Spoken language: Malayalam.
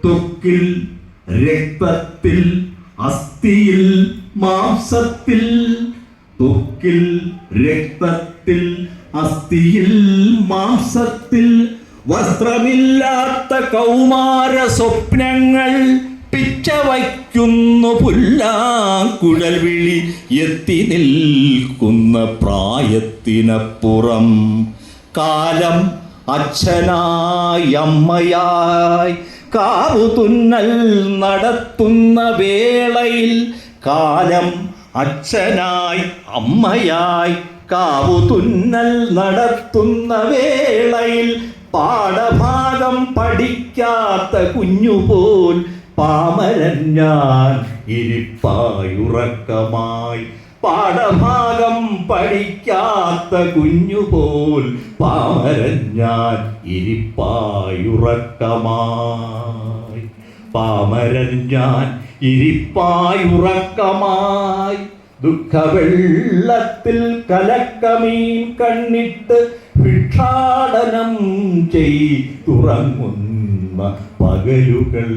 ത്വക്കിൽ രക്തത്തിൽ അസ്ഥിയിൽ മാംസത്തിൽ, ത്വക്കിൽ രക്തത്തിൽ അസ്ഥിയിൽ മാംസത്തിൽ, വസ്ത്രമില്ലാത്ത കൗമാര സ്വപ്നങ്ങൾ പിച്ച വയ്ക്കുന്നു പുല്ലാങ്കുഴൽ വിളി എത്തി നിൽക്കുന്ന പ്രായത്തിനപ്പുറം. കാലം അച്ഛനായി അമ്മയായി കാവുതുന്നൽ നടത്തുന്ന വേളയിൽ, കാലം അച്ഛനായി അമ്മയായി കാവുതുന്നൽ നടത്തുന്ന വേളയിൽ, പാഠഭാഗം പഠിക്കാത്ത കുഞ്ഞുപോൽ പാമരൻ ഞാൻ ഇരിപ്പായുറക്കമായി. പാഠഭാഗം പഠിക്കാത്ത കുഞ്ഞുപോൽ പാമരൻ ഞാൻ ഇരിപ്പായുറക്കമായി. പാമരൻ ഞാൻ ഇരിപ്പായുറക്കമായി. ദുഃഖവെള്ളത്തിൽ കലക്കമീൻ കണ്ണിട്ട് ഭിക്ഷാടനം ചെയ്തുറങ്ങുന്ന പകലുകൾ.